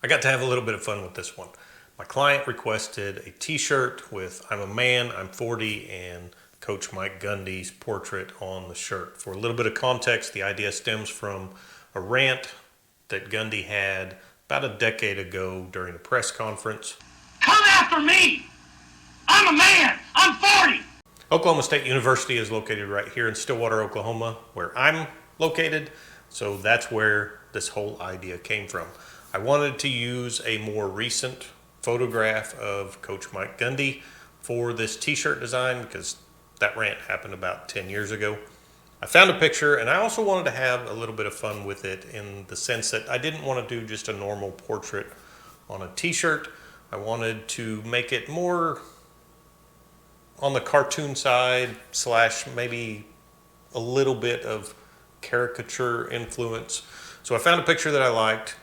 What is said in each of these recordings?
I got to have a little bit of fun with this one. My client requested a t-shirt with "I'm a man, I'm 40" and Coach Mike Gundy's portrait on the shirt. For a little bit of context, the idea stems from a rant that Gundy had about a decade ago during a press conference. Come after me! I'm a man! I'm 40! Oklahoma State University is located right here in Stillwater, Oklahoma, where I'm located. So that's where this whole idea came from. I wanted to use a more recent photograph of Coach Mike Gundy for this t-shirt design because that rant happened about 10 years ago. I found a picture, and I also wanted to have a little bit of fun with it in the sense that I didn't want to do just a normal portrait on a t-shirt. I wanted to make it more on the cartoon side / maybe a little bit of caricature influence. So I found a picture that I liked,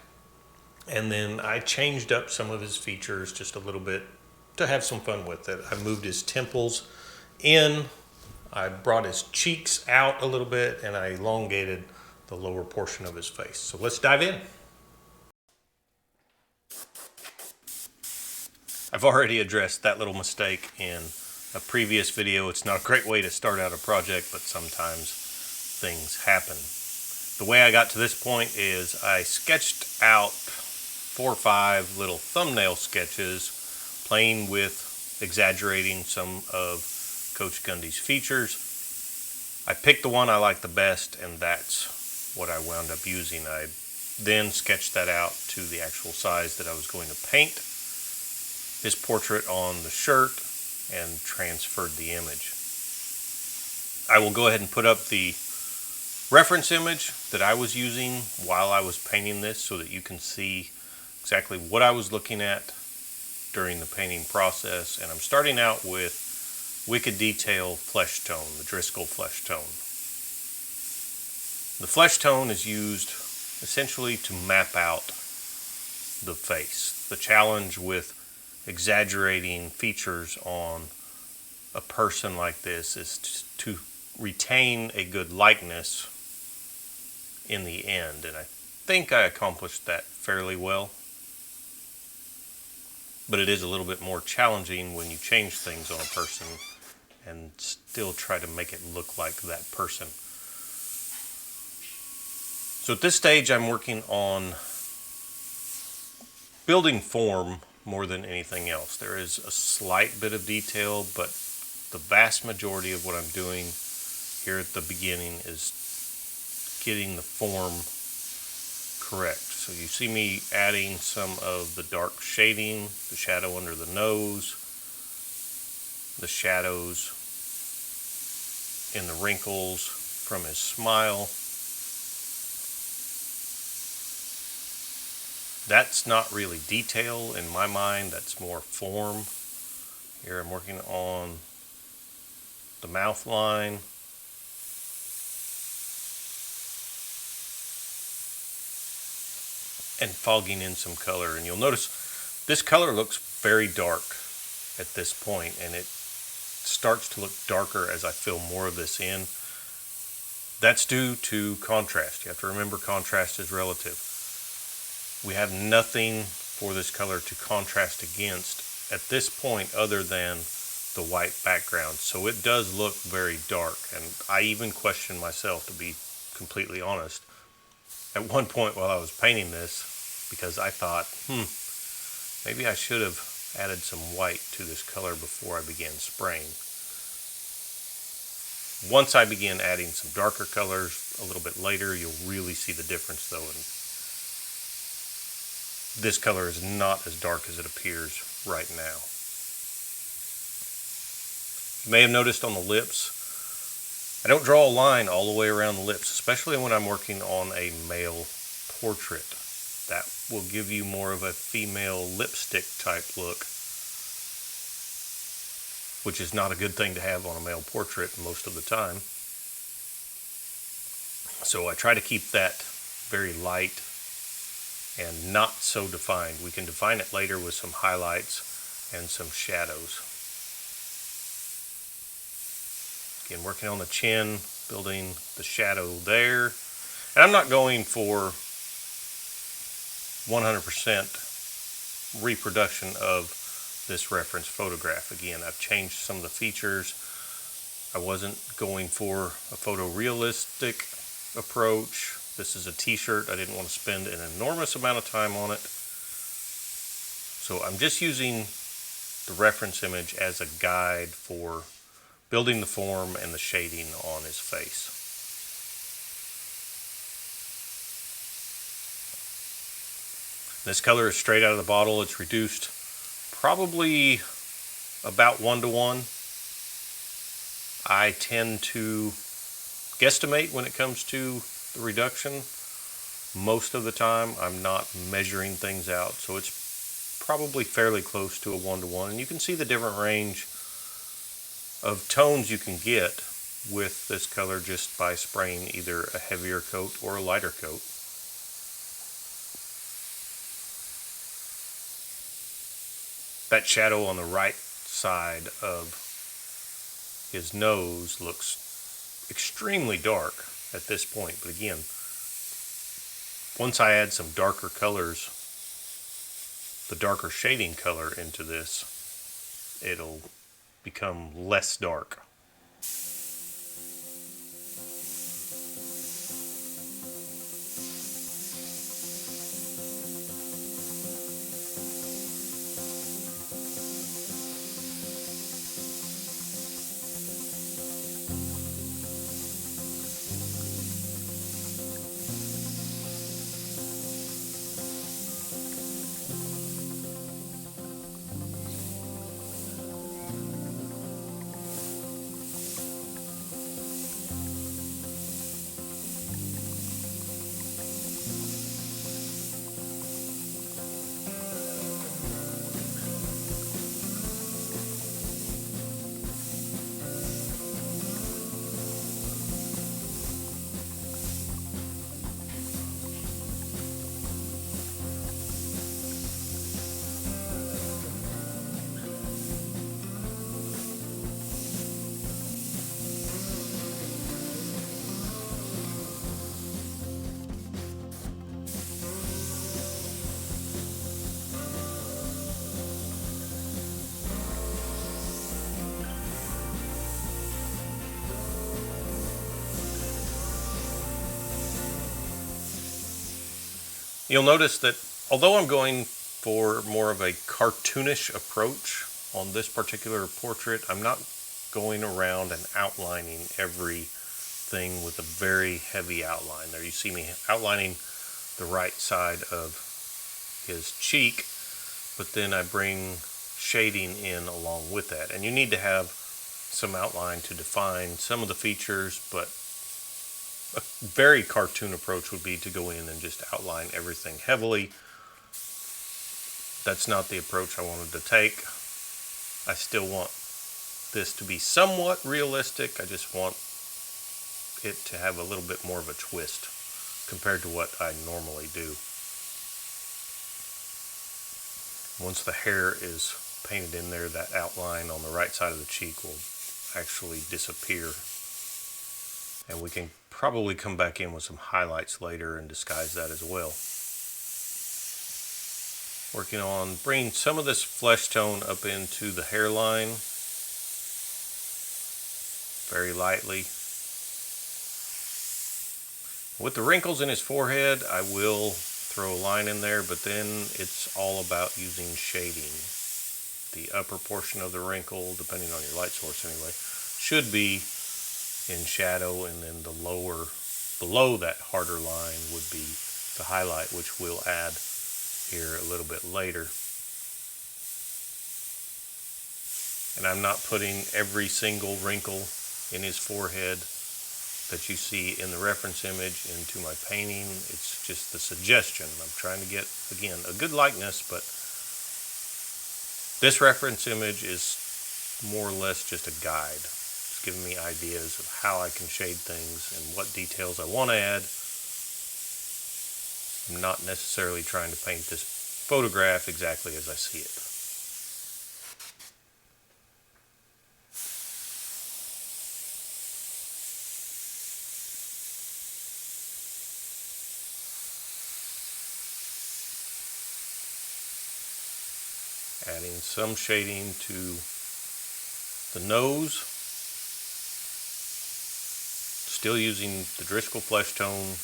and then I changed up some of his features just a little bit to have some fun with it. I moved his temples in, I brought his cheeks out a little bit, and I elongated the lower portion of his face. So let's dive in. I've already addressed that little mistake in a previous video. It's not a great way to start out a project, but sometimes things happen. The way I got to this point is I sketched out 4 or 5 little thumbnail sketches playing with exaggerating some of Coach Gundy's features. I picked the one I liked the best, and that's what I wound up using. I then sketched that out to the actual size that I was going to paint his portrait on the shirt and transferred the image. I will go ahead and put up the reference image that I was using while I was painting this so that you can see exactly what I was looking at during the painting process. And I'm starting out with Wicked Detail Flesh Tone, the Driscoll Flesh Tone. The flesh tone is used essentially to map out the face. The challenge with exaggerating features on a person like this is to retain a good likeness in the end, and I think I accomplished that fairly well. But it is a little bit more challenging when you change things on a person and still try to make it look like that person. So at this stage I'm working on building form more than anything else. There is a slight bit of detail, but the vast majority of what I'm doing here at the beginning is getting the form correct. So you see me adding some of the dark shading, the shadow under the nose, the shadows in the wrinkles from his smile. That's not really detail in my mind, that's more form. Here I'm working on the mouth line. And fogging in some color. And you'll notice this color looks very dark at this point, and it starts to look darker as I fill more of this in. That's due to contrast. You have to remember contrast is relative. We have nothing for this color to contrast against at this point other than the white background. So it does look very dark, and I even question myself, to be completely honest, at one point while I was painting this, because I thought, maybe I should have added some white to this color before I began spraying. Once I begin adding some darker colors a little bit later, you'll really see the difference though. And this color is not as dark as it appears right now. You may have noticed on the lips, I don't draw a line all the way around the lips, especially when I'm working on a male portrait. That will give you more of a female lipstick type look, which is not a good thing to have on a male portrait most of the time. So I try to keep that very light and not so defined. We can define it later with some highlights and some shadows. Again, working on the chin, building the shadow there. And I'm not going for 100% reproduction of this reference photograph. Again, I've changed some of the features. I wasn't going for a photorealistic approach. This is a t-shirt. I didn't want to spend an enormous amount of time on it. So I'm just using the reference image as a guide for building the form and the shading on his face. This color is straight out of the bottle. It's reduced probably about 1-to-1. I tend to guesstimate when it comes to the reduction. Most of the time I'm not measuring things out, so it's probably fairly close to a 1-to-1. And you can see the different range of tones you can get with this color just by spraying either a heavier coat or a lighter coat. That shadow on the right side of his nose looks extremely dark at this point, but again, once I add some darker colors, the darker shading color into this, it'll become less dark. You'll notice that although I'm going for more of a cartoonish approach on this particular portrait, I'm not going around and outlining everything with a very heavy outline. There you see me outlining the right side of his cheek, but then I bring shading in along with that. And you need to have some outline to define some of the features, but a very cartoon approach would be to go in and just outline everything heavily. That's not the approach I wanted to take. I still want this to be somewhat realistic. I just want it to have a little bit more of a twist compared to what I normally do. Once the hair is painted in there, that outline on the right side of the cheek will actually disappear. And we can probably come back in with some highlights later and disguise that as well. Working on bringing some of this flesh tone up into the hairline, very lightly. With the wrinkles in his forehead, I will throw a line in there, but then it's all about using shading. The upper portion of the wrinkle, depending on your light source anyway, should be in shadow, and then the lower, below that harder line would be the highlight, which we'll add here a little bit later. And I'm not putting every single wrinkle in his forehead that you see in the reference image into my painting. It's just the suggestion. I'm trying to get, again, a good likeness, but this reference image is more or less just a guide. It's giving me ideas of how I can shade things and what details I want to add. I'm not necessarily trying to paint this photograph exactly as I see it. Adding some shading to the nose. Still using the Driscoll Flesh Tone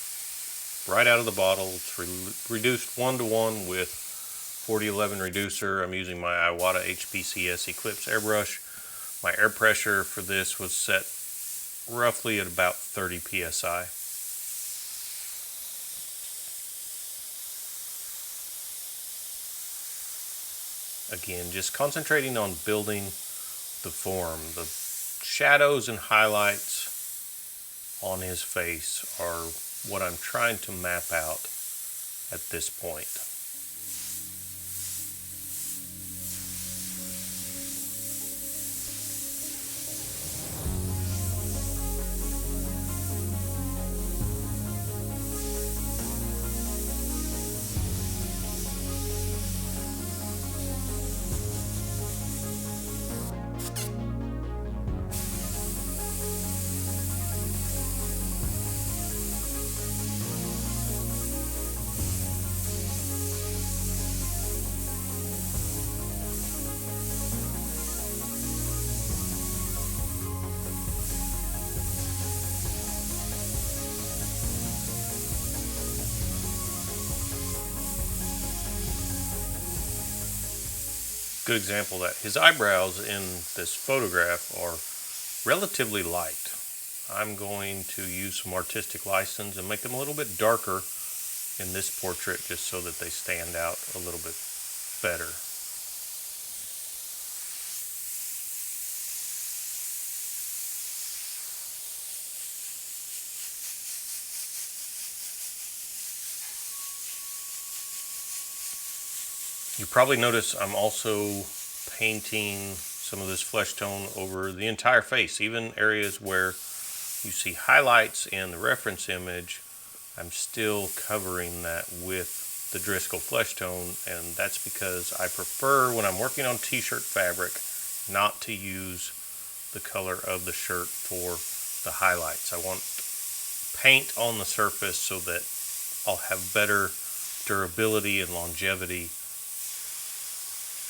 right out of the bottle. It's reduced 1:1 with 4011 reducer. I'm using my Iwata HPCS Eclipse airbrush. My air pressure for this was set roughly at about 30 psi. Again, just concentrating on building the form. The shadows and highlights on his face are what I'm trying to map out at this point. Good example of that. His eyebrows in this photograph are relatively light. I'm going to use some artistic license and make them a little bit darker in this portrait just so that they stand out a little bit better. You probably notice I'm also painting some of this flesh tone over the entire face, even areas where you see highlights in the reference image. I'm still covering that with the Driscoll flesh tone, and that's because I prefer, when I'm working on t-shirt fabric, not to use the color of the shirt for the highlights. I want paint on the surface so that I'll have better durability and longevity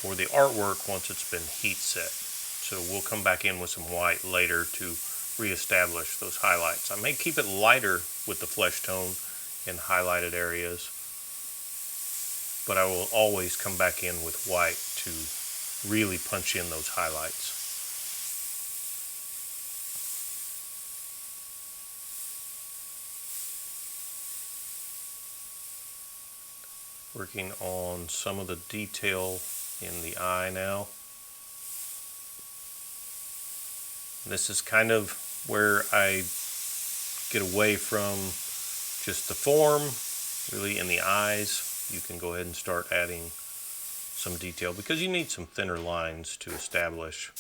for the artwork once it's been heat set. So we'll come back in with some white later to reestablish those highlights. I may keep it lighter with the flesh tone in highlighted areas, but I will always come back in with white to really punch in those highlights. Working on some of the detail in the eye now. This is kind of where I get away from just the form. Really in the eyes, you can go ahead and start adding some detail because you need some thinner lines to establish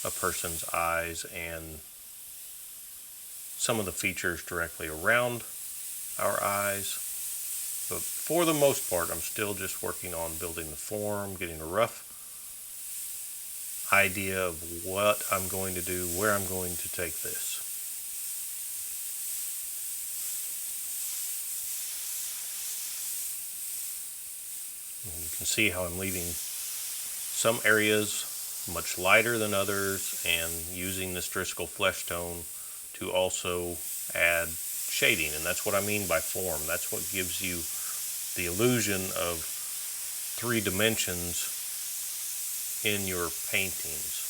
a person's eyes and some of the features directly around our eyes. But for the most part, I'm still just working on building the form, getting a rough idea of what I'm going to do, where I'm going to take this. And you can see how I'm leaving some areas much lighter than others and using this Driscoll flesh tone to also add shading. And that's what I mean by form. That's what gives you the illusion of 3 dimensions in your paintings.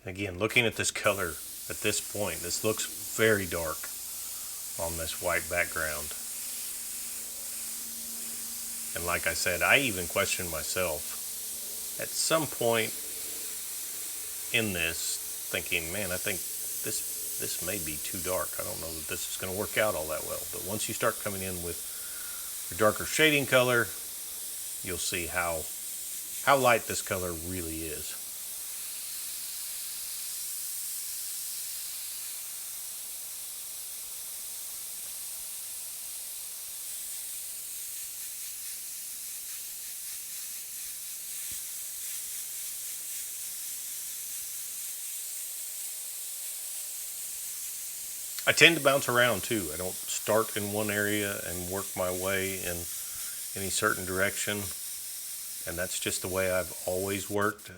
Again, looking at this color at this point, this looks very dark on this white background. And like I said, I even questioned myself at some point in this, thinking, man, I think this may be too dark. I don't know that this is going to work out all that well. But once you start coming in with a darker shading color, you'll see how light this color really is. I tend to bounce around too. I don't start in one area and work my way in any certain direction. And that's just the way I've always worked. It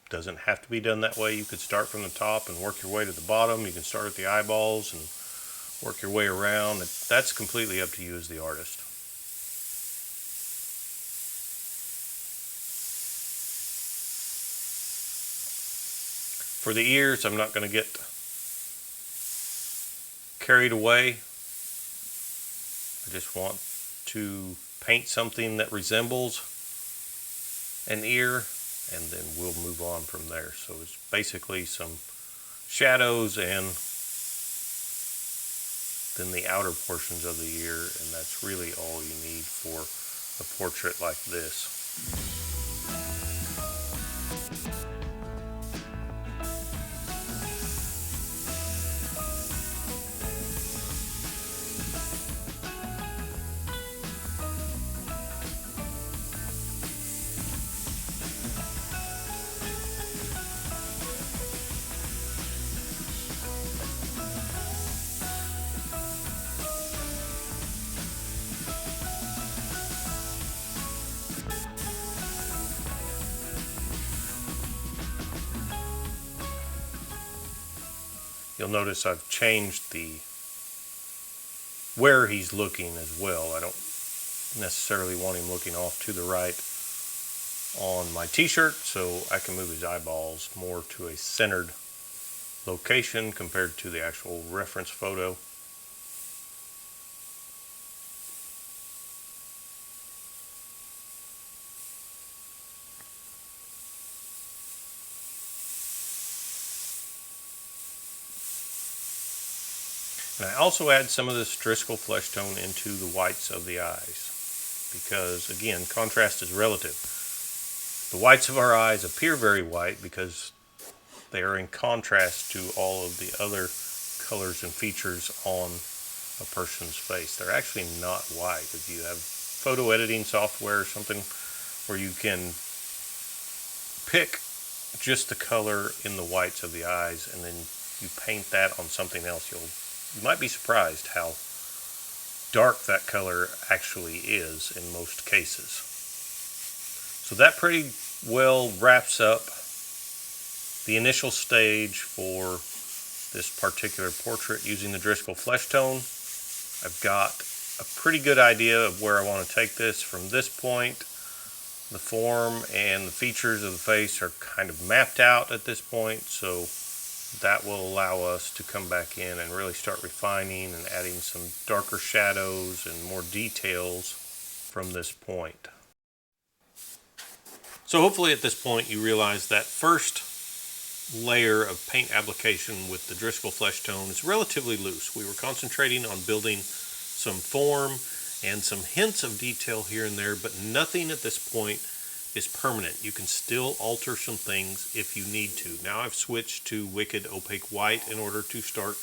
doesn't have to be done that way. You could start from the top and work your way to the bottom. You can start at the eyeballs and work your way around. That's completely up to you as the artist. For the ears, I'm not going to get carried away. I just want to paint something that resembles an ear, and then we'll move on from there. So it's basically some shadows and then the outer portions of the ear, and that's really all you need for a portrait like this. You'll notice I've changed where he's looking as well. I don't necessarily want him looking off to the right on my t-shirt, so I can move his eyeballs more to a centered location compared to the actual reference photo. And I also add some of this Driscoll flesh tone into the whites of the eyes because, again, contrast is relative. The whites of our eyes appear very white because they are in contrast to all of the other colors and features on a person's face. They're actually not white. If you have photo editing software or something where you can pick just the color in the whites of the eyes and then you paint that on something else, you might be surprised how dark that color actually is in most cases. So that pretty well wraps up the initial stage for this particular portrait using the Driscoll flesh tone. I've got a pretty good idea of where I want to take this from this point. The form and the features of the face are kind of mapped out at this point, so that will allow us to come back in and really start refining and adding some darker shadows and more details from this point. So hopefully at this point you realize that first layer of paint application with the Driscoll flesh tone is relatively loose. We were concentrating on building some form and some hints of detail here and there, but nothing at this point is permanent. You can still alter some things if you need to. Now I've switched to Wicked Opaque White in order to start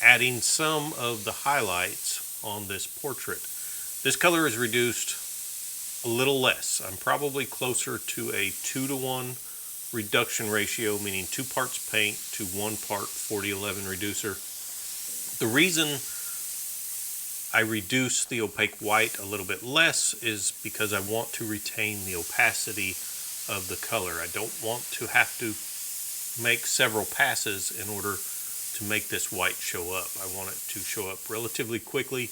adding some of the highlights on this portrait. This color is reduced a little less. I'm probably closer to a 2-to-1 reduction ratio, meaning 2 parts paint to 1 part 4011 reducer. The reason I reduce the opaque white a little bit less is because I want to retain the opacity of the color. I don't want to have to make several passes in order to make this white show up. I want it to show up relatively quickly.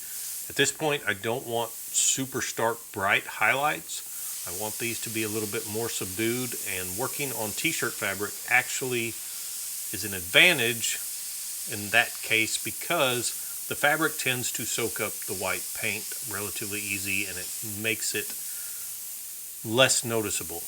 At this point, I don't want super stark bright highlights. I want these to be a little bit more subdued, and working on t-shirt fabric actually is an advantage in that case because the fabric tends to soak up the white paint relatively easy and it makes it less noticeable.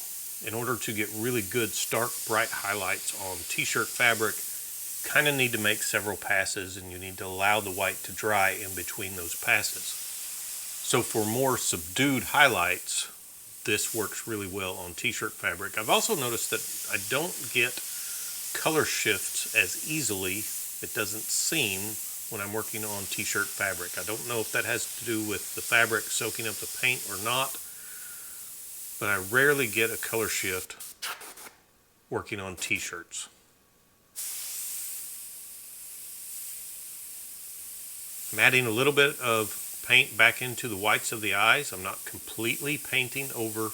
In order to get really good stark bright highlights on t-shirt fabric, you kind of need to make several passes and you need to allow the white to dry in between those passes. So for more subdued highlights, this works really well on t-shirt fabric. I've also noticed that I don't get color shifts as easily, it doesn't seem, when I'm working on t-shirt fabric. I don't know if that has to do with the fabric soaking up the paint or not, but I rarely get a color shift working on t-shirts. I'm adding a little bit of paint back into the whites of the eyes. I'm not completely painting over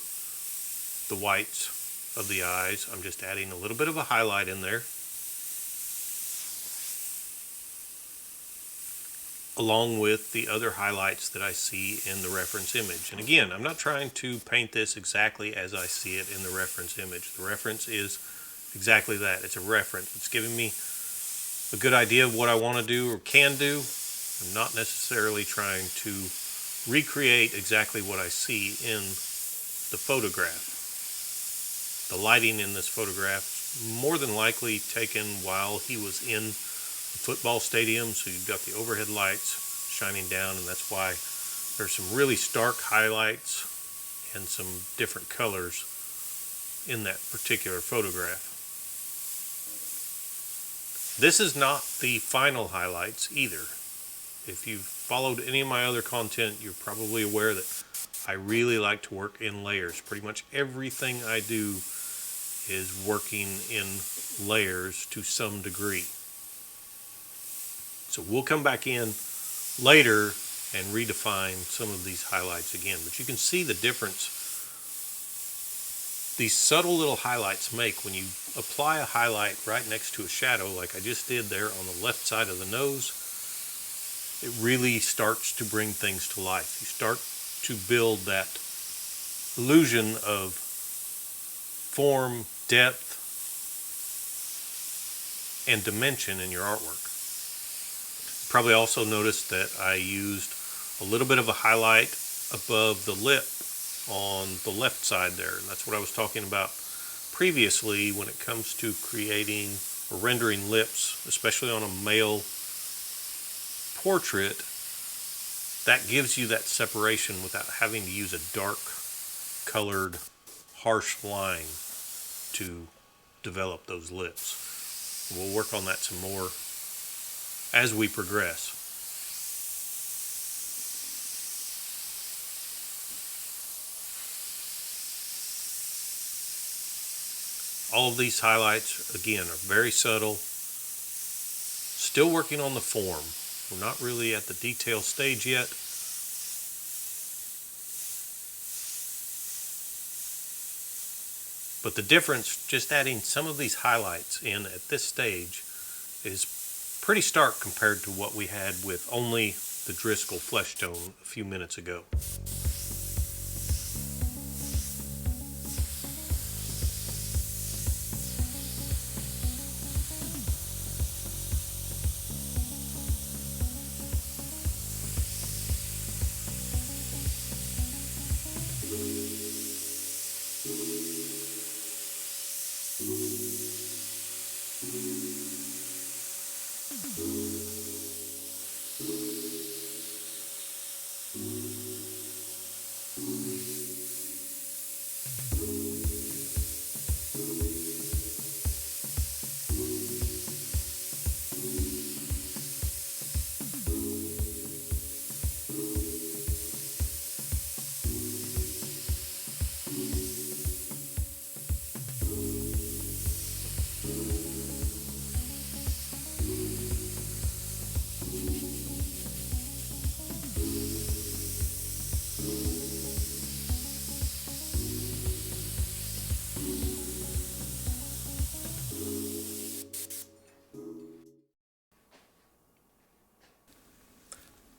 the whites of the eyes. I'm just adding a little bit of a highlight in there, along with the other highlights that I see in the reference image. And again, I'm not trying to paint this exactly as I see it in the reference image. The reference is exactly that. It's a reference. It's giving me a good idea of what I want to do or can do. I'm not necessarily trying to recreate exactly what I see in the photograph. The lighting in this photograph more than likely taken while he was in the football stadium, so you've got the overhead lights shining down, and that's why there's some really stark highlights and some different colors in that particular photograph. This is not the final highlights either. If you've followed any of my other content, you're probably aware that I really like to work in layers. Pretty much everything I do is working in layers to some degree. So we'll come back in later and redefine some of these highlights again. But you can see the difference these subtle little highlights make when you apply a highlight right next to a shadow, like I just did there on the left side of the nose. It really starts to bring things to life. You start to build that illusion of form, depth, and dimension in your artwork. You probably also noticed that I used a little bit of a highlight above the lip on the left side there, and that's what I was talking about previously when it comes to creating or rendering lips, especially on a male portrait. That gives you that separation without having to use a dark colored harsh line to develop those lips. We'll work on that some more as we progress. All of these highlights, again, are very subtle. Still working on the form. We're not really at the detail stage yet. But the difference, just adding some of these highlights in at this stage, is pretty stark compared to what we had with only the Driscoll flesh tone a few minutes ago.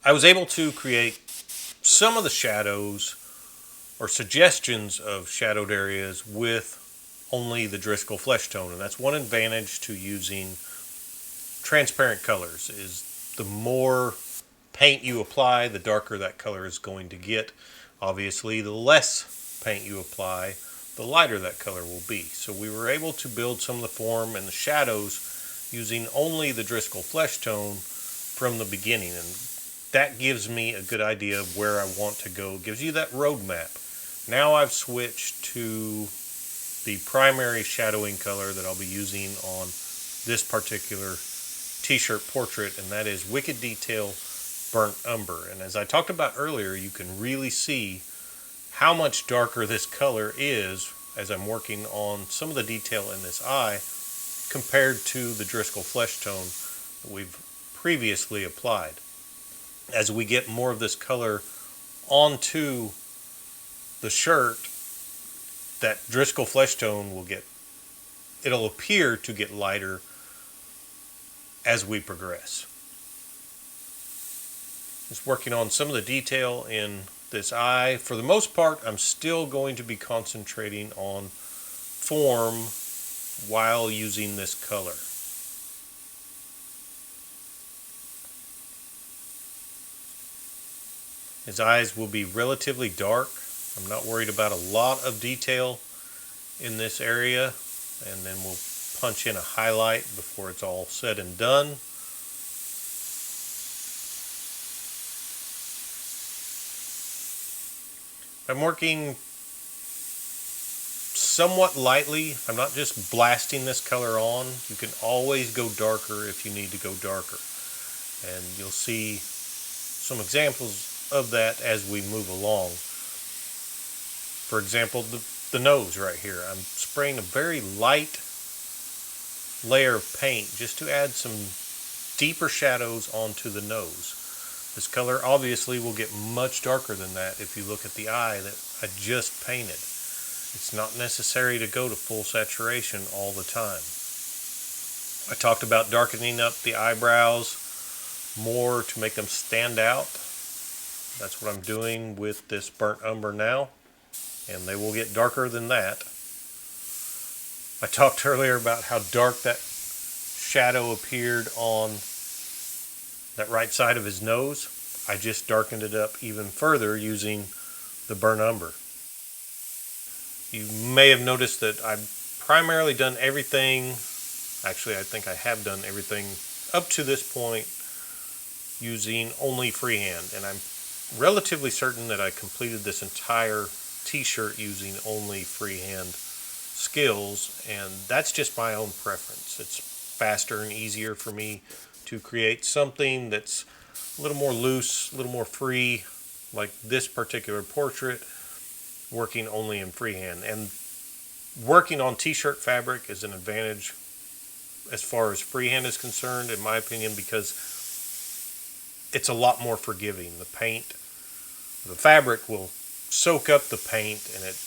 I was able to create some of the shadows or suggestions of shadowed areas with only the Driscoll flesh tone, and that's one advantage to using transparent colors, is the more paint you apply, the darker that color is going to get. Obviously, the less paint you apply, the lighter that color will be. So we were able to build some of the form and the shadows using only the Driscoll flesh tone from the beginning, and that gives me a good idea of where I want to go. It gives you that roadmap. Now I've switched to the primary shadowing color that I'll be using on this particular t-shirt portrait, and that is Wicked Detail Burnt Umber. And as I talked about earlier, you can really see how much darker this color is as I'm working on some of the detail in this eye compared to the Driscoll flesh tone that we've previously applied. as we get more of this color onto the shirt, that Driscoll flesh tone it'll appear to get lighter as we progress. Just working on some of the detail in this eye. For the most part, I'm still going to be concentrating on form while using this color. His eyes will be relatively dark. I'm not worried about a lot of detail in this area, and then we'll punch in a highlight before it's all said and done. I'm working somewhat lightly. I'm not just blasting this color on. You can always go darker if you need to go darker. And you'll see some examples of that as we move along. For example, the nose right here. I'm spraying a very light layer of paint just to add some deeper shadows onto the nose. This color obviously will get much darker than that if you look at the eye that I just painted. It's not necessary to go to full saturation all the time. I talked about darkening up the eyebrows more to make them stand out. That's what I'm doing with this burnt umber now, and they will get darker than that. I talked earlier about how dark that shadow appeared on that right side of his nose. I just darkened it up even further using the burnt umber. You may have noticed that I've primarily done everything, actually I think I have done everything up to this point using only freehand, and I'm relatively certain that I completed this entire t-shirt using only freehand skills, and that's just my own preference. It's faster and easier for me to create something that's a little more loose, a little more free, like this particular portrait, working only in freehand. And working on t-shirt fabric is an advantage as far as freehand is concerned, in my opinion, because it's a lot more forgiving. The fabric will soak up the paint, and it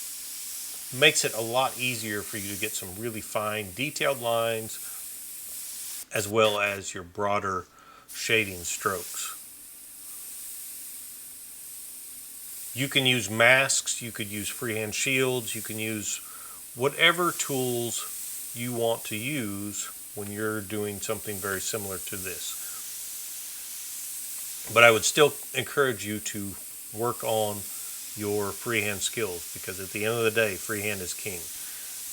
makes it a lot easier for you to get some really fine detailed lines as well as your broader shading strokes. You can use masks, you could use freehand shields, you can use whatever tools you want to use when you're doing something very similar to this. But I would still encourage you to work on your freehand skills, because at the end of the day, freehand is king.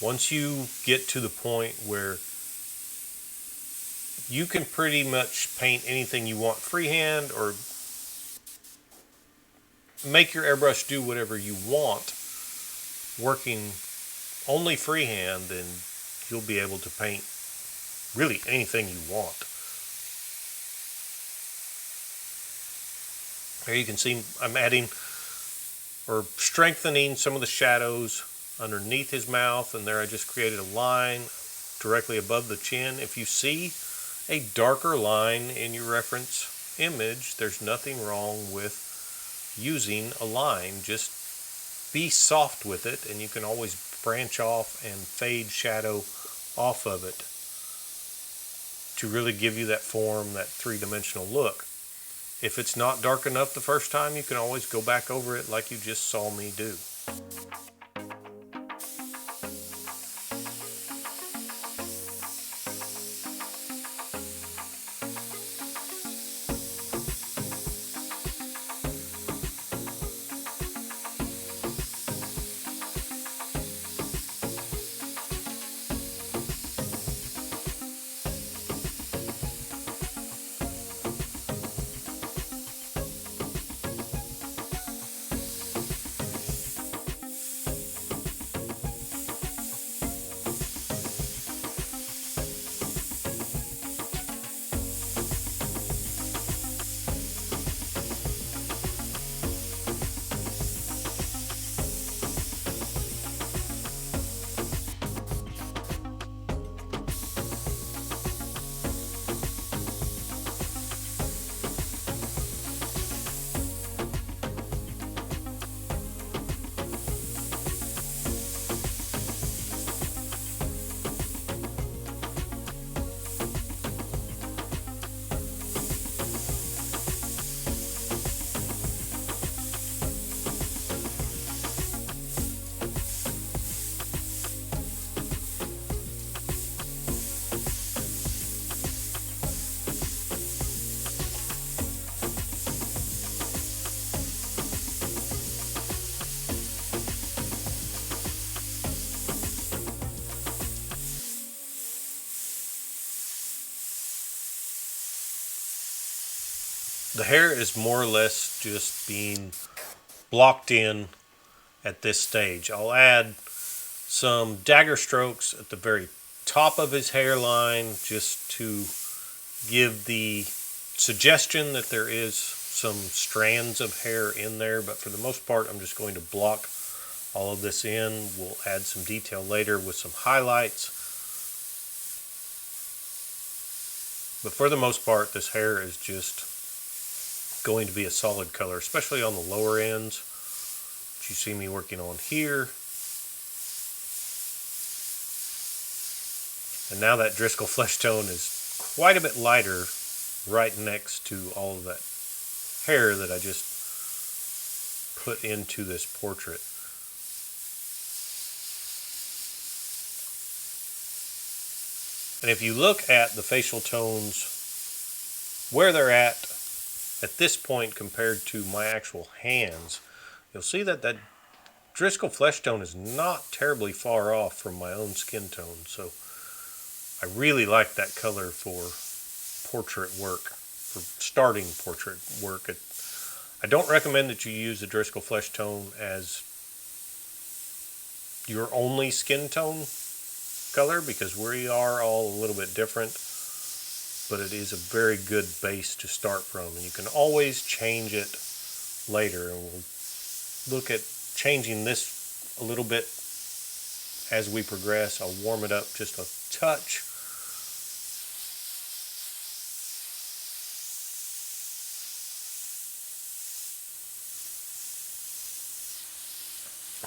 Once you get to the point where you can pretty much paint anything you want freehand, or make your airbrush do whatever you want working only freehand, then you'll be able to paint really anything you want. Here you can see I'm adding or strengthening some of the shadows underneath his mouth, and there I just created a line directly above the chin. If you see a darker line in your reference image, there's nothing wrong with using a line. Just be soft with it, and you can always branch off and fade shadow off of it to really give you that form, that three-dimensional look. If it's not dark enough the first time, you can always go back over it like you just saw me do. The hair is more or less just being blocked in at this stage. I'll add some dagger strokes at the very top of his hairline just to give the suggestion that there is some strands of hair in there, but for the most part I'm just going to block all of this in. We'll add some detail later with some highlights, but for the most part this hair is just going to be a solid color, especially on the lower ends, which you see me working on here. And now that Driscoll flesh tone is quite a bit lighter right next to all of that hair that I just put into this portrait. And if you look at the facial tones, where they're at this point compared to my actual hands, you'll see that that Driscoll flesh tone is not terribly far off from my own skin tone. So I really like that color for portrait work, for starting portrait work. I don't recommend that you use the Driscoll flesh tone as your only skin tone color, because we are all a little bit different, but it is a very good base to start from, and you can always change it later, and we'll look at changing this a little bit as we progress. I'll warm it up just a touch.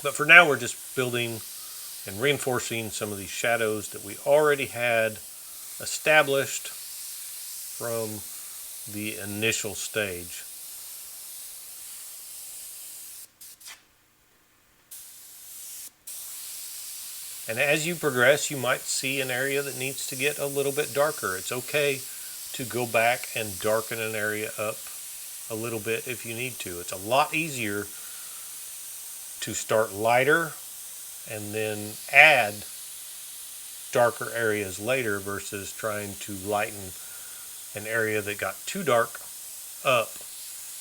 But for now we're just building and reinforcing some of these shadows that we already had established from the initial stage. And as you progress, you might see an area that needs to get a little bit darker. It's okay to go back and darken an area up a little bit if you need to. It's a lot easier to start lighter and then add darker areas later versus trying to lighten an area that got too dark up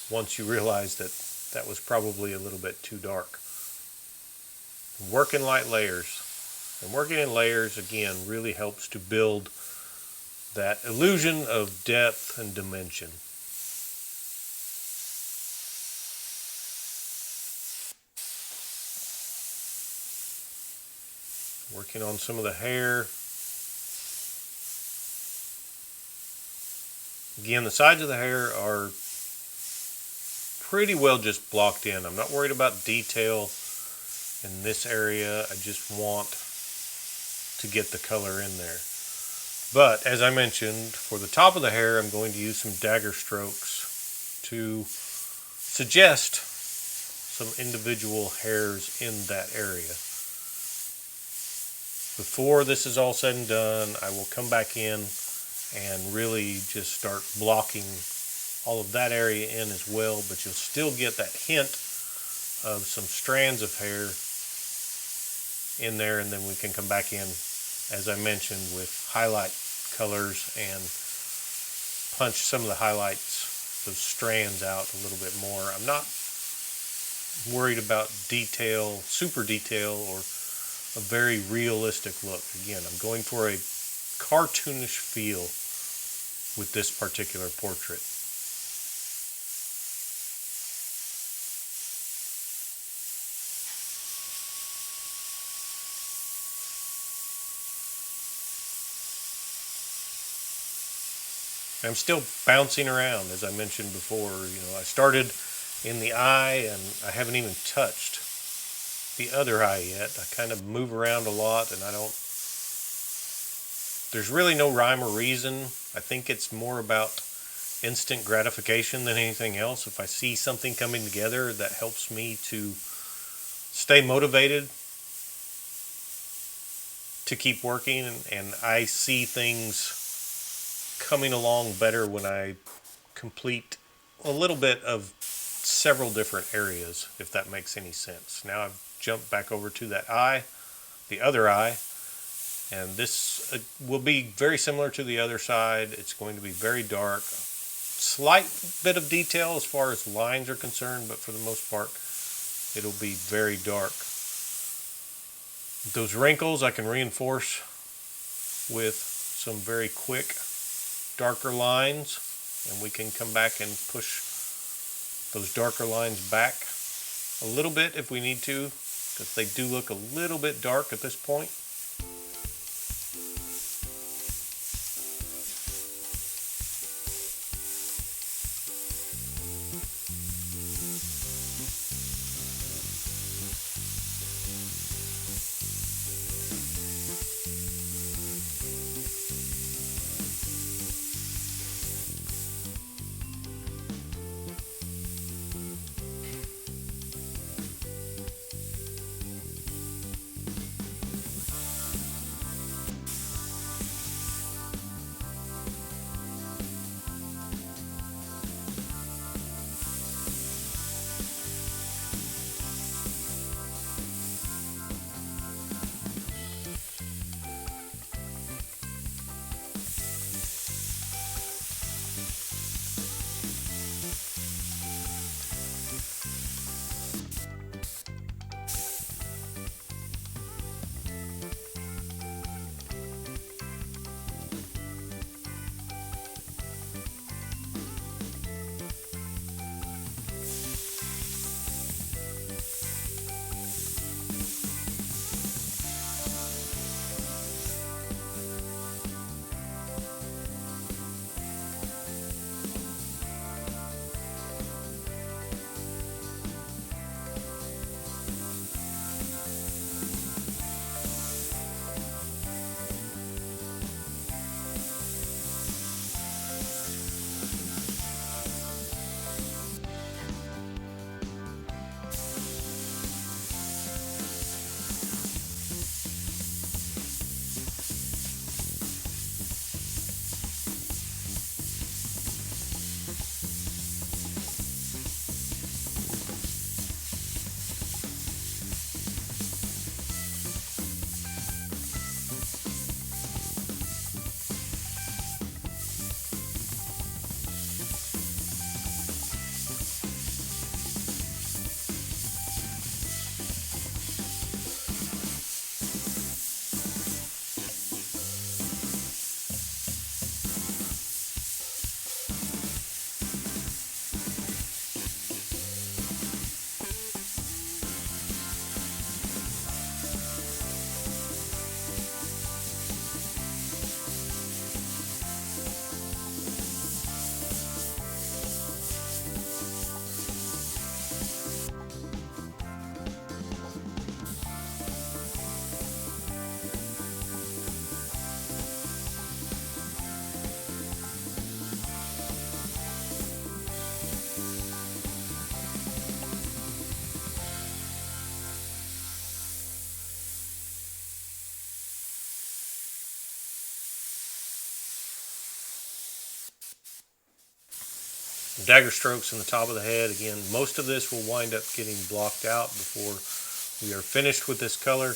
once you realize that that was probably a little bit too dark. Work in light layers. And working in layers, again, really helps to build that illusion of depth and dimension. Working on some of the hair. Again, the sides of the hair are pretty well just blocked in. I'm not worried about detail in this area. I just want to get the color in there. But as I mentioned, for the top of the hair, I'm going to use some dagger strokes to suggest some individual hairs in that area. Before this is all said and done, I will come back in and really just start blocking all of that area in as well, but you'll still get that hint of some strands of hair in there, and then we can come back in, as I mentioned, with highlight colors and punch some of the highlights, those strands out a little bit more. I'm not worried about detail, super detail, or a very realistic look. Again, I'm going for a cartoonish feel with this particular portrait. I'm still bouncing around, as I mentioned before. I started in the eye and I haven't even touched the other eye yet. I kind of move around a lot, and there's really no rhyme or reason. I think it's more about instant gratification than anything else. If I see something coming together, that helps me to stay motivated to keep working, and I see things coming along better when I complete a little bit of several different areas, if that makes any sense. Now I've jumped back over to that eye, the other eye, and this will be very similar to the other side. It's going to be very dark, slight bit of detail as far as lines are concerned, but for the most part, it'll be very dark. Those wrinkles I can reinforce with some very quick, darker lines, and we can come back and push those darker lines back a little bit if we need to, because they do look a little bit dark at this point. Dagger strokes in the top of the head. Again, most of this will wind up getting blocked out before we are finished with this color,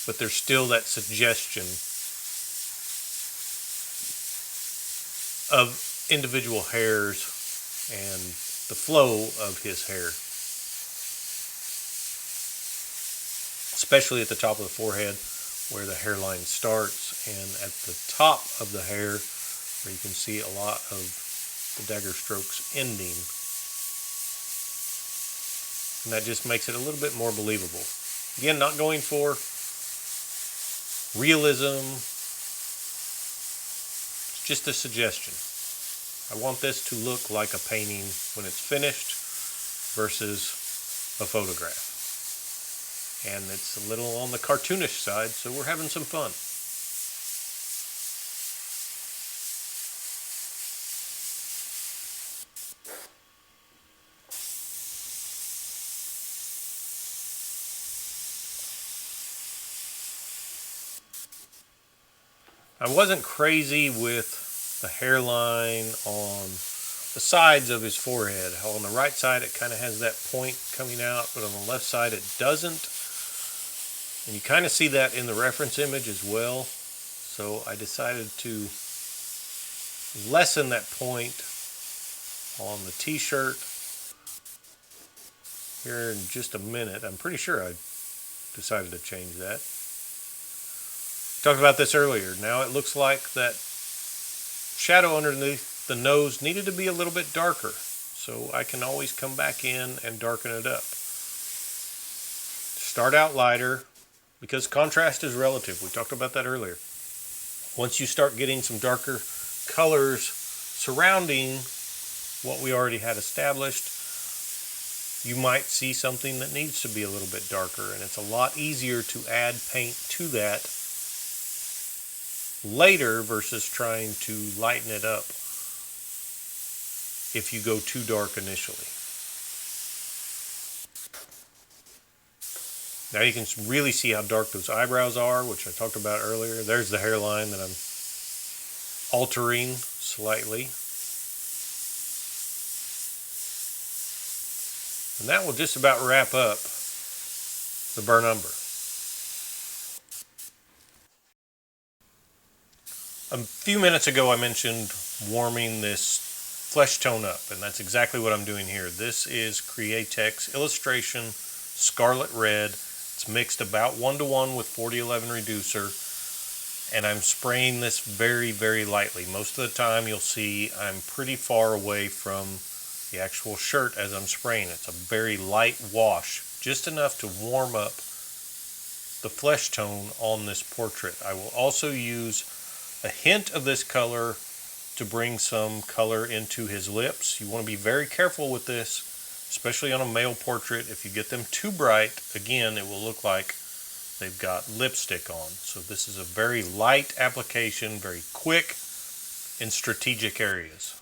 but there's still that suggestion of individual hairs and the flow of his hair, especially at the top of the forehead where the hairline starts, and at the top of the hair where you can see a lot of the dagger strokes ending. And that just makes it a little bit more believable. Again, not going for realism, it's just a suggestion. I want this to look like a painting when it's finished versus a photograph. And it's a little on the cartoonish side, so we're having some fun. I wasn't crazy with the hairline on the sides of his forehead. How on the right side it kind of has that point coming out, but on the left side it doesn't. And you kind of see that in the reference image as well. So I decided to lessen that point on the t-shirt here in just a minute. I'm pretty sure I decided to change that. Talked about this earlier. Now it looks like that shadow underneath the nose needed to be a little bit darker, so I can always come back in and darken it up. Start out lighter because contrast is relative. We talked about that earlier. Once you start getting some darker colors surrounding what we already had established, you might see something that needs to be a little bit darker, and it's a lot easier to add paint to that later versus trying to lighten it up if you go too dark initially. Now you can really see how dark those eyebrows are, which I talked about earlier. There's the hairline that I'm altering slightly. And that will just about wrap up the burnt umber. A few minutes ago I mentioned warming this flesh tone up, and that's exactly what I'm doing here. This is Createx Illustration Scarlet Red. It's mixed about 1:1 with 4011 reducer, and I'm spraying this very, very lightly. Most of the time you'll see I'm pretty far away from the actual shirt as I'm spraying. It's a very light wash, just enough to warm up the flesh tone on this portrait. I will also use a hint of this color to bring some color into his lips. You want to be very careful with this, especially on a male portrait. If you get them too bright, again, it will look like they've got lipstick on. So this is a very light application, very quick in strategic areas.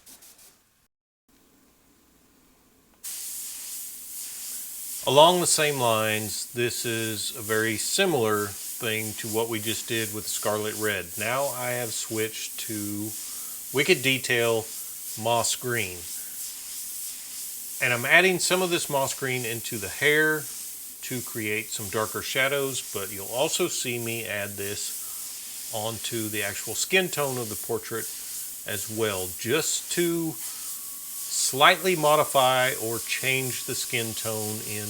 Along the same lines, this is a very similar thing to what we just did with Scarlet Red. Now I have switched to Wicked Detail Moss Green. And I'm adding some of this moss green into the hair to create some darker shadows, but you'll also see me add this onto the actual skin tone of the portrait as well, just to slightly modify or change the skin tone in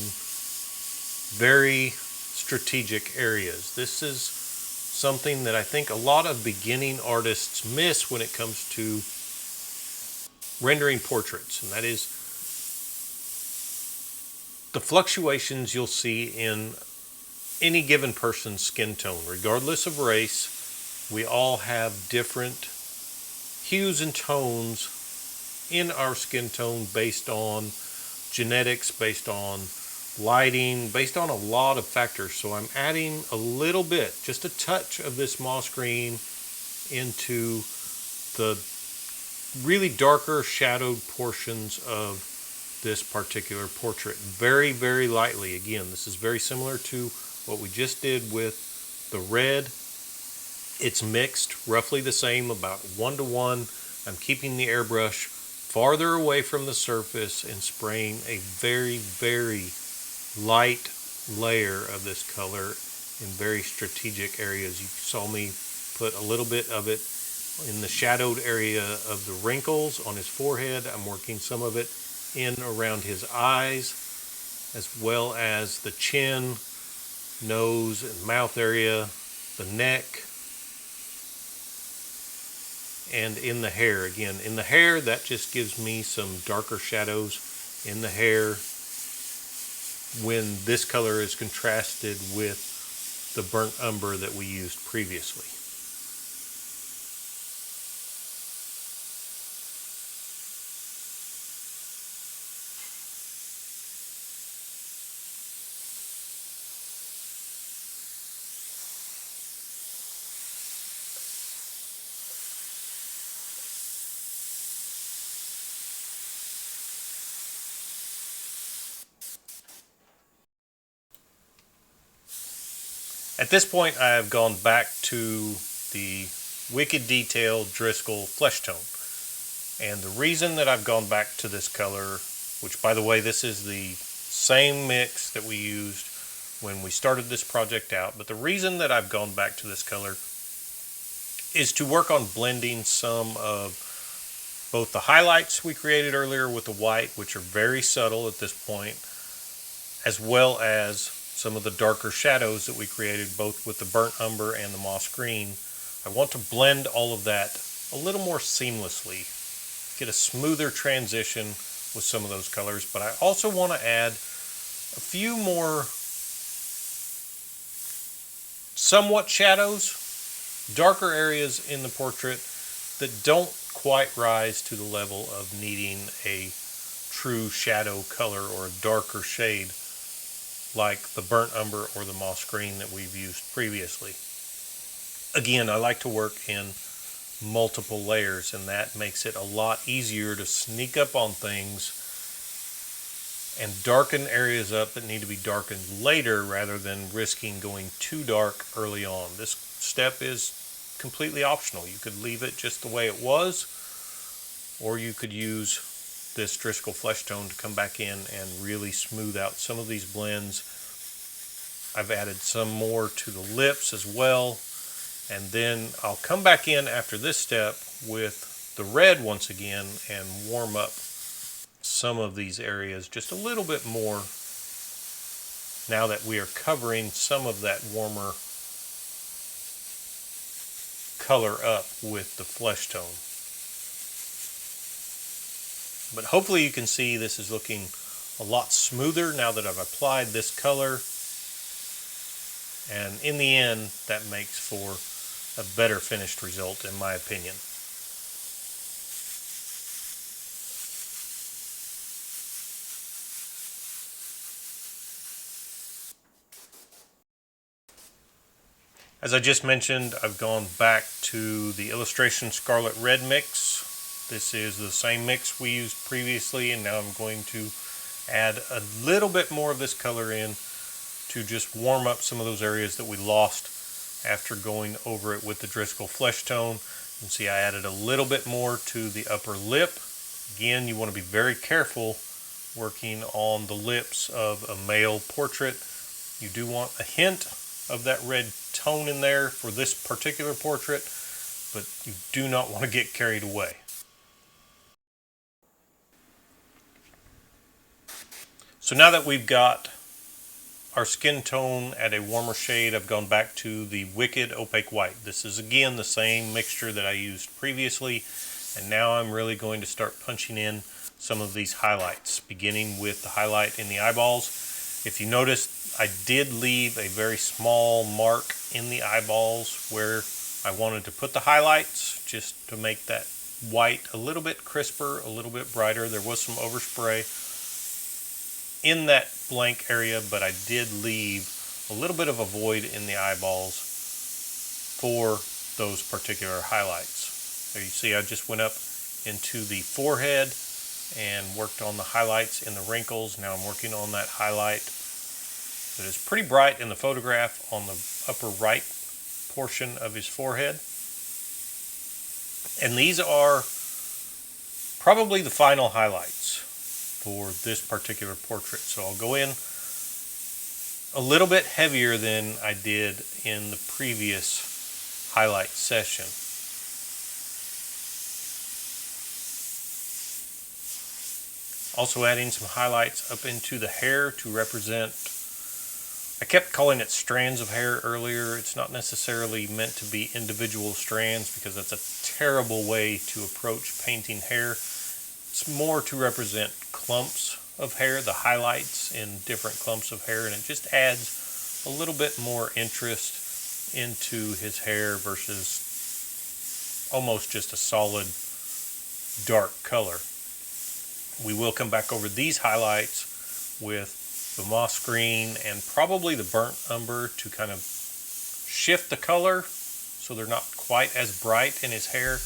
very strategic areas. This is something that I think a lot of beginning artists miss when it comes to rendering portraits, and that is the fluctuations you'll see in any given person's skin tone. Regardless of race, we all have different hues and tones in our skin tone based on genetics, based on lighting, based on a lot of factors. So I'm adding a little bit, just a touch of this moss green into the really darker shadowed portions of this particular portrait, very, very lightly. Again, this is very similar to what we just did with the red. It's mixed roughly the same, about 1:1. I'm keeping the airbrush farther away from the surface and spraying a very, very light layer of this color in very strategic areas. You saw me put a little bit of it in the shadowed area of the wrinkles on his forehead. I'm working some of it in around his eyes, as well as the chin, nose, and mouth area, the neck, and in the hair. Again, in the hair, that just gives me some darker shadows in the hair when this color is contrasted with the burnt umber that we used previously. At this point, I have gone back to the Wicked Detail Driscoll Flesh Tone. And the reason that I've gone back to this color, which by the way, this is the same mix that we used when we started this project out, but the reason that I've gone back to this color is to work on blending some of both the highlights we created earlier with the white, which are very subtle at this point, as well as some of the darker shadows that we created both with the burnt umber and the moss green. I want to blend all of that a little more seamlessly, get a smoother transition with some of those colors, but I also want to add a few more somewhat shadows, darker areas in the portrait that don't quite rise to the level of needing a true shadow color or a darker shade like the burnt umber or the moss green that we've used previously. Again, I like to work in multiple layers, and that makes it a lot easier to sneak up on things and darken areas up that need to be darkened later rather than risking going too dark early on. This step is completely optional. You could leave it just the way it was, or you could use this Driscoll flesh tone to come back in and really smooth out some of these blends. I've added some more to the lips as well, and then I'll come back in after this step with the red once again and warm up some of these areas just a little bit more now that we are covering some of that warmer color up with the flesh tone. But hopefully you can see this is looking a lot smoother now that I've applied this color, and in the end that makes for a better finished result in my opinion. As I just mentioned, I've gone back to the Illustration Scarlet Red mix. This is the same mix we used previously, and now I'm going to add a little bit more of this color in to just warm up some of those areas that we lost after going over it with the Driscoll flesh tone. You can see I added a little bit more to the upper lip. Again, you want to be very careful working on the lips of a male portrait. You do want a hint of that red tone in there for this particular portrait, but you do not want to get carried away. So now that we've got our skin tone at a warmer shade, I've gone back to the Wicked Opaque White. This is again the same mixture that I used previously, and now I'm really going to start punching in some of these highlights, beginning with the highlight in the eyeballs. If you notice, I did leave a very small mark in the eyeballs where I wanted to put the highlights, just to make that white a little bit crisper, a little bit brighter. There was some overspray in that blank area, but I did leave a little bit of a void in the eyeballs for those particular highlights. There you see I just went up into the forehead and worked on the highlights in the wrinkles. Now I'm working on that highlight that is pretty bright in the photograph on the upper right portion of his forehead. And these are probably the final highlights for this particular portrait. So I'll go in a little bit heavier than I did in the previous highlight session. Also adding some highlights up into the hair to represent, I kept calling it strands of hair earlier. It's not necessarily meant to be individual strands because that's a terrible way to approach painting hair. It's more to represent clumps of hair, the highlights in different clumps of hair, and it just adds a little bit more interest into his hair versus almost just a solid dark color. We will come back over these highlights with the moss green and probably the burnt umber to kind of shift the color so they're not quite as bright in his hair.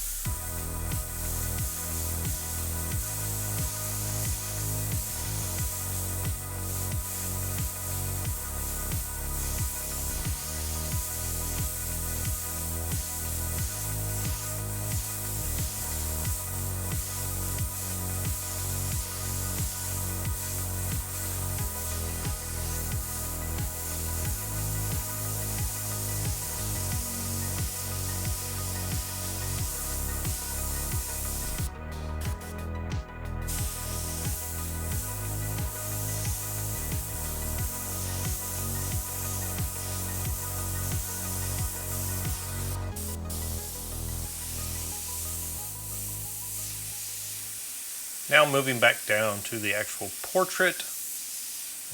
Now moving back down to the actual portrait.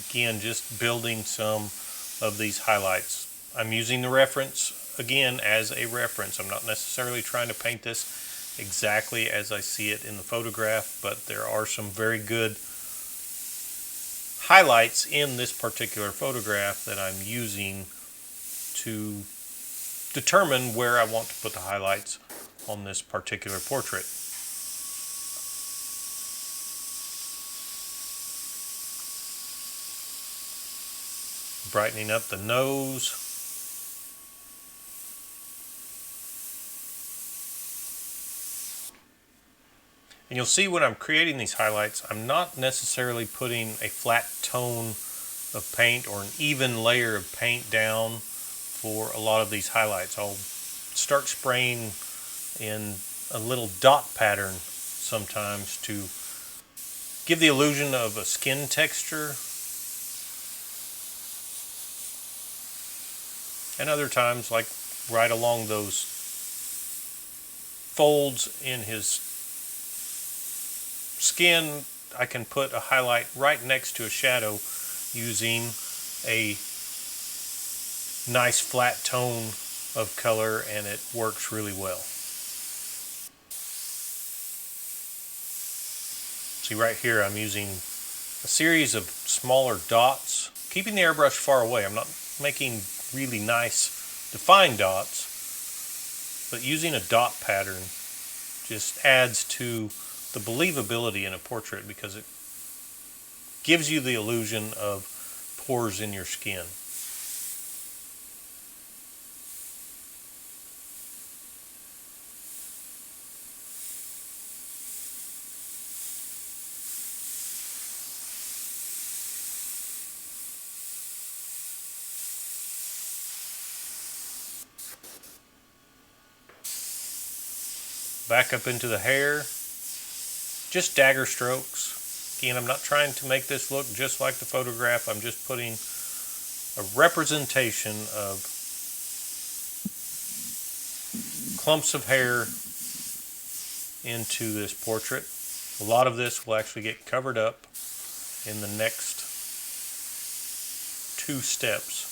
Again, just building some of these highlights. I'm using the reference again as a reference. I'm not necessarily trying to paint this exactly as I see it in the photograph, but there are some very good highlights in this particular photograph that I'm using to determine where I want to put the highlights on this particular portrait. Brightening up the nose. And you'll see when I'm creating these highlights, I'm not necessarily putting a flat tone of paint or an even layer of paint down for a lot of these highlights. I'll start spraying in a little dot pattern sometimes to give the illusion of a skin texture. And other times, like right along those folds in his skin, I can put a highlight right next to a shadow using a nice flat tone of color, and it works really well. See right here, I'm using a series of smaller dots, keeping the airbrush far away. I'm not making really nice defined dots, but using a dot pattern just adds to the believability in a portrait because it gives you the illusion of pores in your skin. Back up into the hair, just dagger strokes. Again, I'm not trying to make this look just like the photograph. I'm just putting a representation of clumps of hair into this portrait. A lot of this will actually get covered up in the next 2 steps.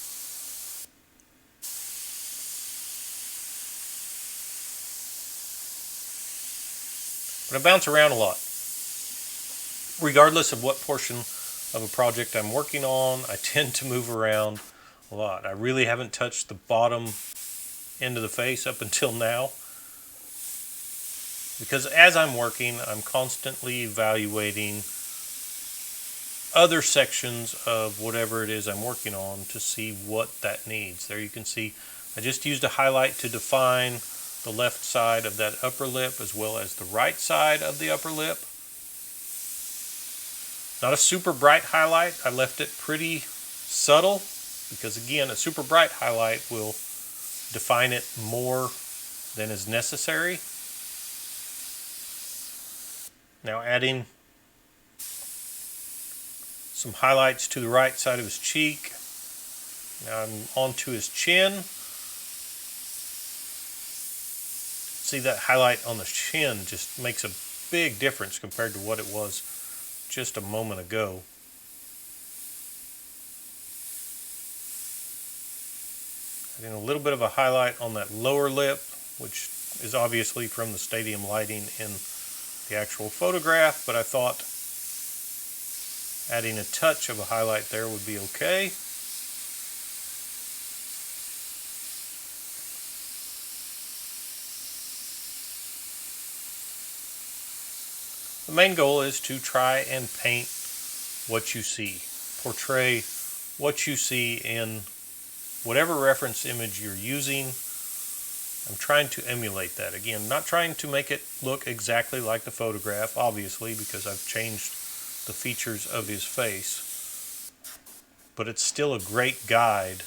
But I bounce around a lot. Regardless of what portion of a project I'm working on, I tend to move around a lot. I really haven't touched the bottom end of the face up until now, because as I'm working, I'm constantly evaluating other sections of whatever it is I'm working on to see what that needs. There you can see I just used a highlight to define the left side of that upper lip as well as the right side of the upper lip. Not a super bright highlight. I left it pretty subtle because, again, a super bright highlight will define it more than is necessary. Now adding some highlights to the right side of his cheek. Now I'm onto his chin. See, that highlight on the chin just makes a big difference compared to what it was just a moment ago. Adding a little bit of a highlight on that lower lip, which is obviously from the stadium lighting in the actual photograph, but I thought adding a touch of a highlight there would be okay. The main goal is to try and paint what you see, portray what you see in whatever reference image you're using. I'm trying to emulate that. Again, not trying to make it look exactly like the photograph, obviously, because I've changed the features of his face, but it's still a great guide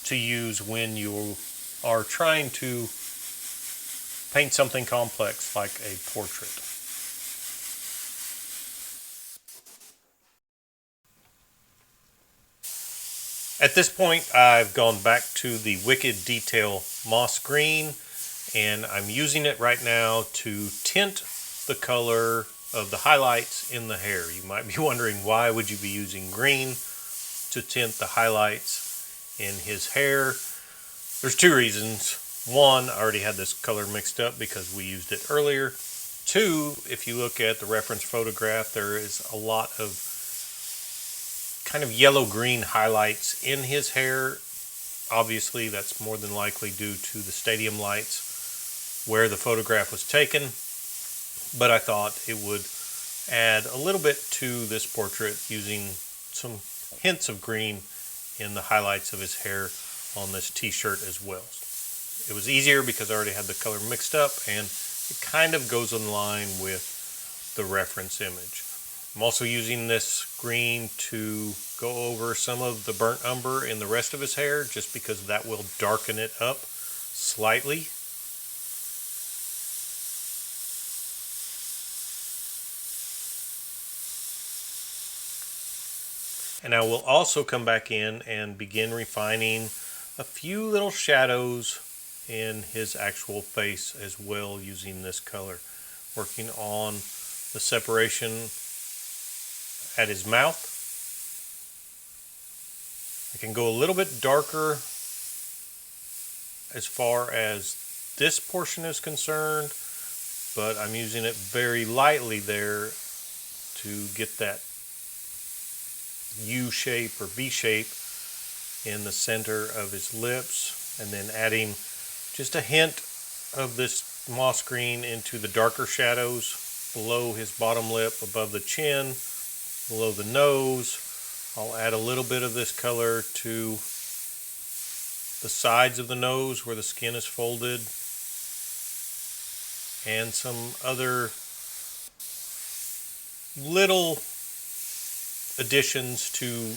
to use when you are trying to paint something complex like a portrait. At this point, I've gone back to the Wicked Detail Moss Green, and I'm using it right now to tint the color of the highlights in the hair. You might be wondering, why would you be using green to tint the highlights in his hair? There's two reasons. One, I already had this color mixed up because we used it earlier. Two, if you look at the reference photograph, there is a lot of kind of yellow-green highlights in his hair. Obviously, that's more than likely due to the stadium lights where the photograph was taken, but I thought it would add a little bit to this portrait using some hints of green in the highlights of his hair on this t-shirt as well. It was easier because I already had the color mixed up, and it kind of goes in line with the reference image. I'm also using this green to go over some of the burnt umber in the rest of his hair, just because that will darken it up slightly. And I will also come back in and begin refining a few little shadows in his actual face as well using this color. Working on the separation at his mouth. I can go a little bit darker as far as this portion is concerned, but I'm using it very lightly there to get that U shape or V shape in the center of his lips, and then adding just a hint of this moss green into the darker shadows below his bottom lip, above the chin, below the nose. I'll add a little bit of this color to the sides of the nose where the skin is folded, and some other little additions to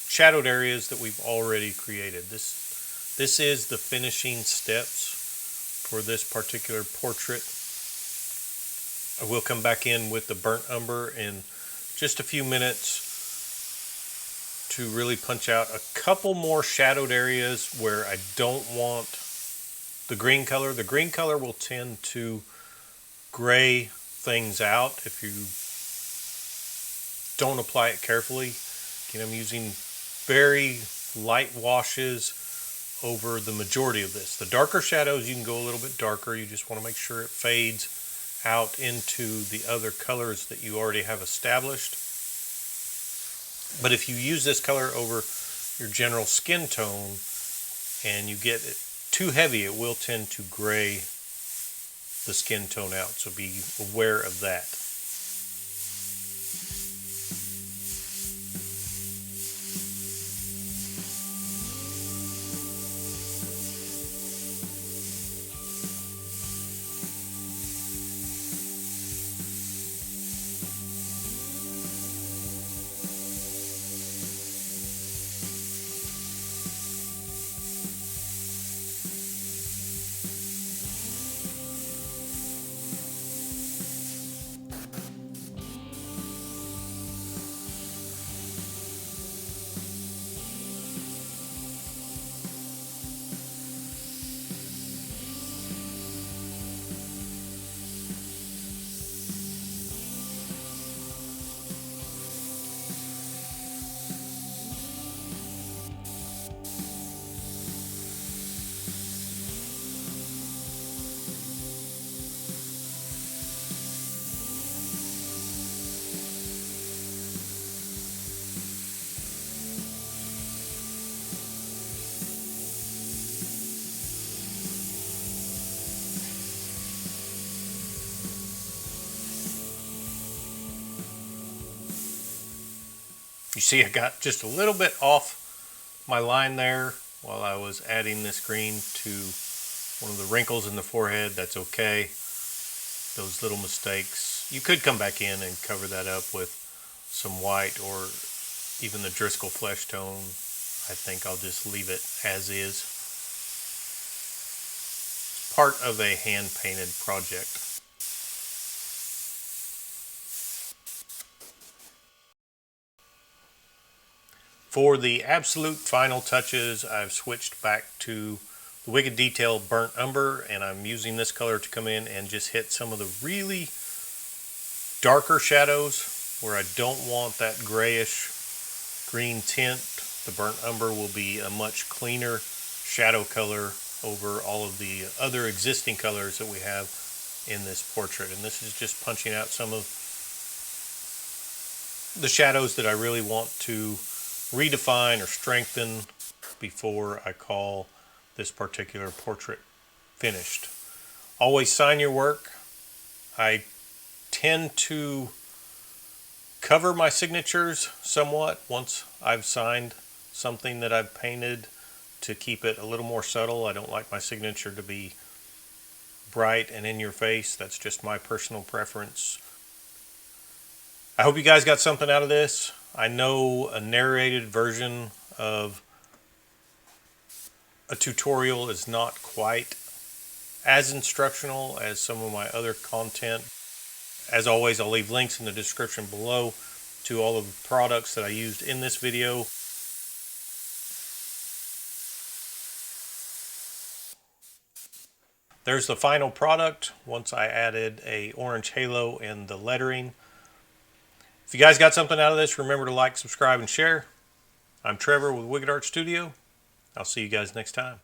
shadowed areas that we've already created. This is the finishing steps for this particular portrait. I will come back in with the burnt umber in just a few minutes to really punch out a couple more shadowed areas where I don't want the green color. The green color will tend to gray things out if you don't apply it carefully. Again, I'm using very light washes over the majority of this. The darker shadows, you can go a little bit darker. You just want to make sure it fades out into the other colors that you already have established. But if you use this color over your general skin tone and you get it too heavy, it will tend to gray the skin tone out. So be aware of that. You see I got just a little bit off my line there while I was adding this green to one of the wrinkles in the forehead. That's okay. Those little mistakes. You could come back in and cover that up with some white or even the Driscoll flesh tone. I think I'll just leave it as is. Part of a hand-painted project. For the absolute final touches, I've switched back to the Wicked Detail Burnt Umber, and I'm using this color to come in and just hit some of the really darker shadows where I don't want that grayish green tint. The Burnt Umber will be a much cleaner shadow color over all of the other existing colors that we have in this portrait. And this is just punching out some of the shadows that I really want to redefine or strengthen before I call this particular portrait finished. Always sign your work. I tend to cover my signatures somewhat once I've signed something that I've painted to keep it a little more subtle. I don't like my signature to be bright and in your face. That's just my personal preference. I hope you guys got something out of this. I know a narrated version of a tutorial is not quite as instructional as some of my other content. As always, I'll leave links in the description below to all of the products that I used in this video. There's the final product once I added a orange halo and the lettering. If you guys got something out of this, remember to like, subscribe, and share. I'm Trevor with Wicked Art Studio. I'll see you guys next time.